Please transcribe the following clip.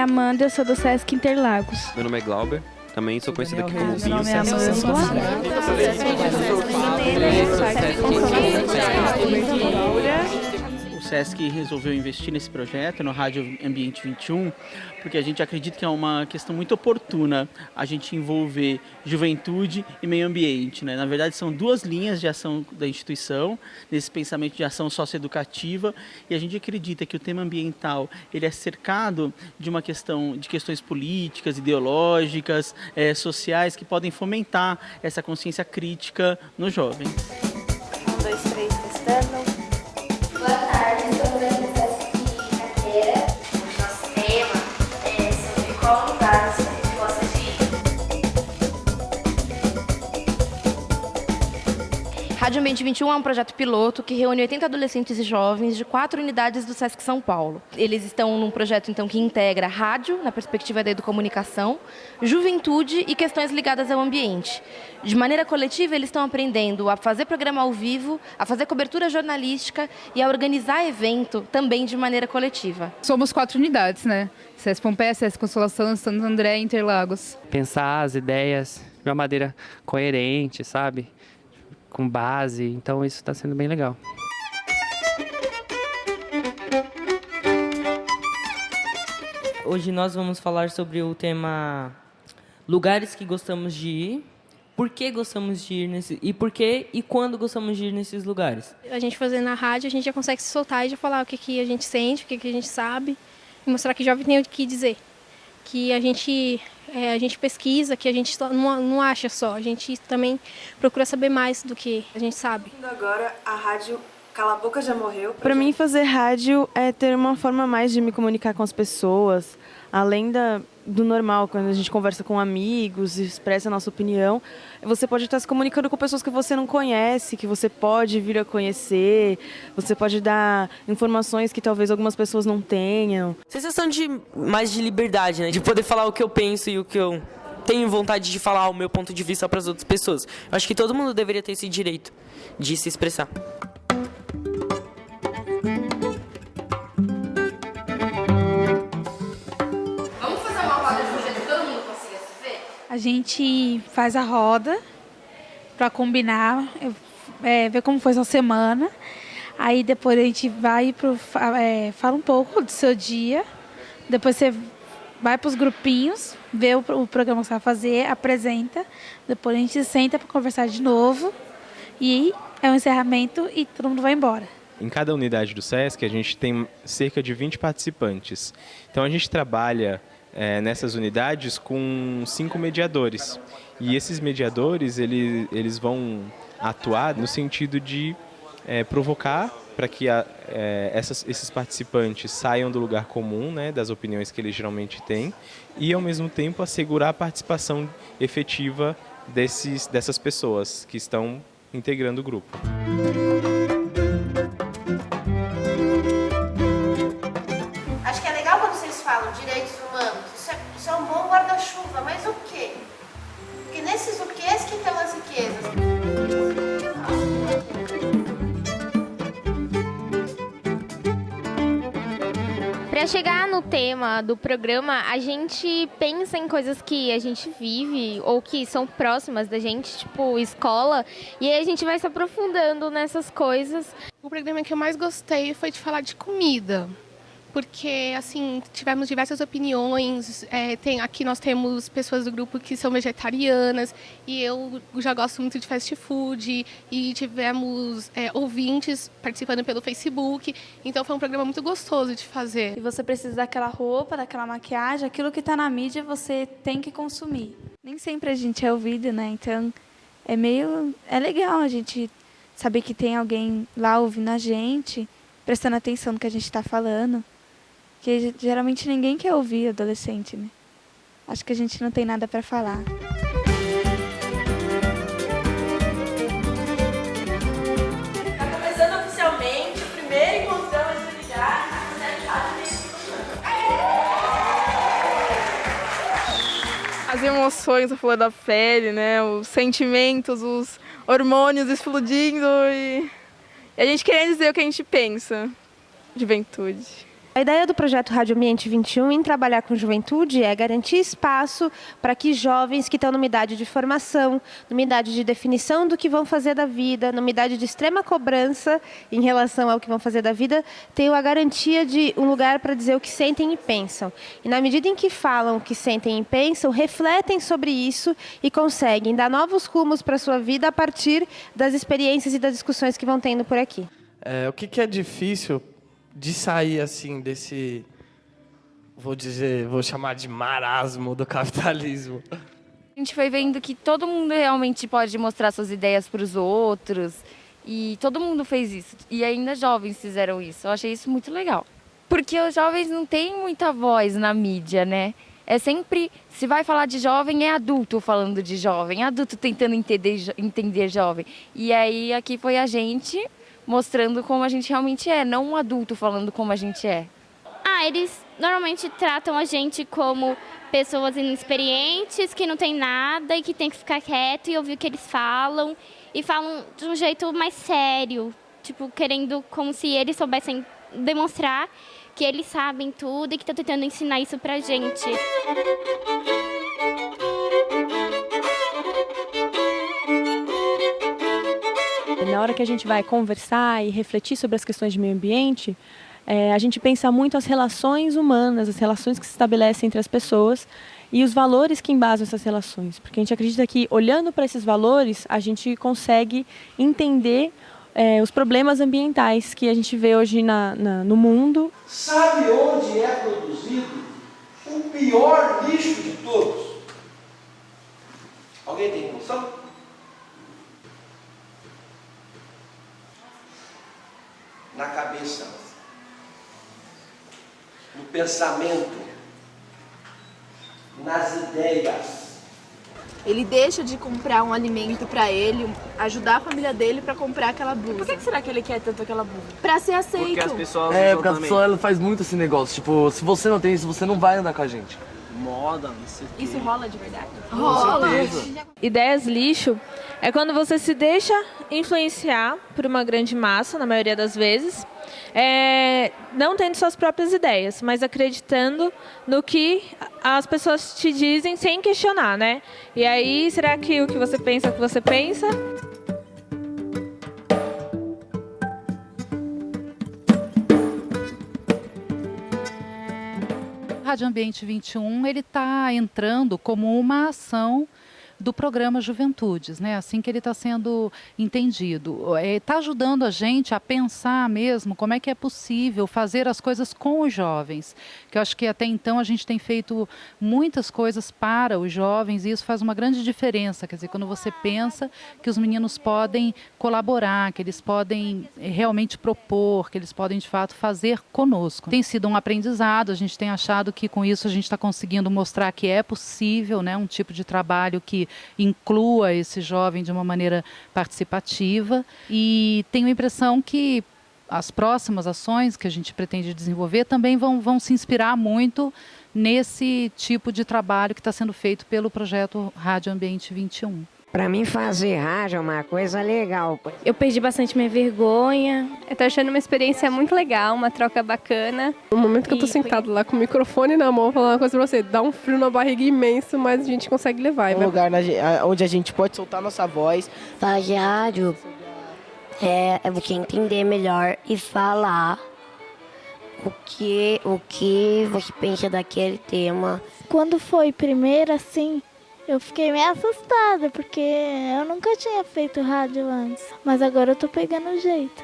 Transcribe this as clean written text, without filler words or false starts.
Amanda, eu sou do Sesc Interlagos. Meu nome é Glauber, também sou conhecido aqui como Binho. Meu nome é Amanda. O Sesc resolveu investir nesse projeto, no Rádio Ambiente 21, porque a gente acredita que é uma questão muito oportuna a gente envolver juventude e meio ambiente, né? Na verdade, são duas linhas de ação da instituição, nesse pensamento de ação socioeducativa, e a gente acredita que o tema ambiental ele é cercado de uma questão de questões políticas, ideológicas, sociais, que podem fomentar essa consciência crítica no jovem. 1, 2, 3, testando. Boa tarde, estou fazendo o Sesc Carteira. O nosso tema é sobre qual lugar você gosta de ir. Rádio Ambiente 21 é um projeto piloto que reúne 80 adolescentes e jovens de 4 unidades do Sesc São Paulo. Eles estão num projeto então, que integra rádio, na perspectiva da educomunicação, juventude e questões ligadas ao ambiente. De maneira coletiva, eles estão aprendendo a fazer programa ao vivo, a fazer cobertura jornalística e a organizar evento também de maneira coletiva. Somos 4 unidades, né? Sesc Pompeia, Sesc Consolação, Santo André e Interlagos. Pensar as ideias de uma maneira coerente, sabe? Com base, então isso está sendo bem legal. Hoje nós vamos falar sobre o tema lugares que gostamos de ir, por que gostamos de ir e por que e quando gostamos de ir nesses lugares. A gente fazendo na rádio, a gente já consegue se soltar e já falar o que a gente sente, o que a gente sabe, e mostrar que jovem tem o que dizer. Que a gente pesquisa, que a gente não acha só, a gente também procura saber mais do que a gente sabe. Agora a rádio Cala a Boca Já Morreu. Para mim, fazer rádio é ter uma forma mais de me comunicar com as pessoas, além do normal, quando a gente conversa com amigos, expressa a nossa opinião. Você pode estar se comunicando com pessoas que você não conhece, que você pode vir a conhecer, você pode dar informações que talvez algumas pessoas não tenham. Sensação mais de liberdade, né? De poder falar o que eu penso e o que eu tenho vontade de falar, o meu ponto de vista para as outras pessoas. Eu acho que todo mundo deveria ter esse direito de se expressar. A gente faz a roda para combinar, ver como foi essa semana. Aí depois a gente vai fala um pouco do seu dia. Depois você vai para os grupinhos, vê o programa que você vai fazer, apresenta. Depois a gente senta para conversar de novo. E é um encerramento e todo mundo vai embora. Em cada unidade do Sesc, a gente tem cerca de 20 participantes. Então a gente trabalha nessas unidades com 5 mediadores. E esses mediadores, eles vão atuar no sentido de provocar para que esses participantes saiam do lugar comum, né, das opiniões que eles geralmente têm, e ao mesmo tempo assegurar a participação efetiva dessas pessoas que estão integrando o grupo. Acho que é legal quando vocês falam direitos humanos. Isso é um bom guarda-chuva, mas o quê? Porque nesses o quês que estão as riquezas. Para chegar no tema do programa, a gente pensa em coisas que a gente vive ou que são próximas da gente, tipo escola, e aí a gente vai se aprofundando nessas coisas. O programa que eu mais gostei foi de falar de comida. Porque, assim, tivemos diversas opiniões, aqui nós temos pessoas do grupo que são vegetarianas, e eu já gosto muito de fast food, e tivemos ouvintes participando pelo Facebook, então foi um programa muito gostoso de fazer. E você precisa daquela roupa, daquela maquiagem, aquilo que está na mídia você tem que consumir. Nem sempre a gente é ouvido, né? Então é legal a gente saber que tem alguém lá ouvindo a gente, prestando atenção no que a gente está falando. Porque geralmente ninguém quer ouvir adolescente, né? Acho que a gente não tem nada para falar. Está começando oficialmente o primeiro encontrão de unidade. As emoções, a flor da pele, né? Os sentimentos, os hormônios explodindo e a gente querendo dizer o que a gente pensa. Juventude. A ideia do projeto Rádio Ambiente 21 em trabalhar com juventude é garantir espaço para que jovens que estão numa idade de formação, numa idade de definição do que vão fazer da vida, numa idade de extrema cobrança em relação ao que vão fazer da vida, tenham a garantia de um lugar para dizer o que sentem e pensam. E na medida em que falam o que sentem e pensam, refletem sobre isso e conseguem dar novos rumos para a sua vida a partir das experiências e das discussões que vão tendo por aqui. O que é difícil de sair assim desse, vou chamar de marasmo do capitalismo? A gente foi vendo que todo mundo realmente pode mostrar suas ideias para os outros e todo mundo fez isso. E ainda jovens fizeram isso. Eu achei isso muito legal. Porque os jovens não têm muita voz na mídia, né? É sempre, se vai falar de jovem, é adulto falando de jovem, adulto tentando entender jovem. E aí aqui foi a gente mostrando como a gente realmente é, não um adulto falando como a gente é. Eles normalmente tratam a gente como pessoas inexperientes, que não tem nada e que tem que ficar quieto e ouvir o que eles falam. E falam de um jeito mais sério, tipo, querendo como se eles soubessem demonstrar que eles sabem tudo e que estão tentando ensinar isso pra gente. Na hora que a gente vai conversar e refletir sobre as questões de meio ambiente, a gente pensa muito as relações humanas, as relações que se estabelecem entre as pessoas e os valores que embasam essas relações. Porque a gente acredita que, olhando para esses valores, a gente consegue entender os problemas ambientais que a gente vê hoje no mundo. Sabe onde é produzido o pior lixo de todos? Alguém tem noção? Na cabeça, no pensamento, nas ideias. Ele deixa de comprar um alimento para ele, ajudar a família dele para comprar aquela blusa. Por que será que ele quer tanto aquela blusa? Para ser aceito. Porque as pessoas porque a pessoa ela faz muito esse negócio. Tipo, se você não tem isso, você não vai andar com a gente. Moda, não sei o quê. Isso rola de verdade? Rola. Ideias lixo é quando você se deixa influenciar por uma grande massa, na maioria das vezes, não tendo suas próprias ideias, mas acreditando no que as pessoas te dizem sem questionar, né? E aí, será que o que você pensa é o que você pensa? Rádio Ambiente 21, ele está entrando como uma ação do programa Juventudes, né? Assim que ele está sendo entendido. Está ajudando a gente a pensar mesmo como é que é possível fazer as coisas com os jovens. Que eu acho que até então a gente tem feito muitas coisas para os jovens e isso faz uma grande diferença. Quer dizer, quando você pensa que os meninos podem colaborar, que eles podem realmente propor, que eles podem de fato fazer conosco. Tem sido um aprendizado, a gente tem achado que com isso a gente está conseguindo mostrar que é possível, né, um tipo de trabalho que inclua esse jovem de uma maneira participativa e tenho a impressão que as próximas ações que a gente pretende desenvolver também vão se inspirar muito nesse tipo de trabalho que está sendo feito pelo projeto Rádio Ambiente 21. Para mim, fazer rádio é uma coisa legal. Eu perdi bastante minha vergonha. Eu tô achando uma experiência muito legal, uma troca bacana. No momento que eu tô sentado lá com o microfone na mão, falando uma coisa pra você, dá um frio na barriga imenso, mas a gente consegue levar. Um lugar onde a gente pode soltar nossa voz. Fazer rádio é você entender melhor e falar o que você pensa daquele tema. Quando foi primeiro, assim, eu fiquei meio assustada, porque eu nunca tinha feito rádio antes. Mas agora eu tô pegando o jeito.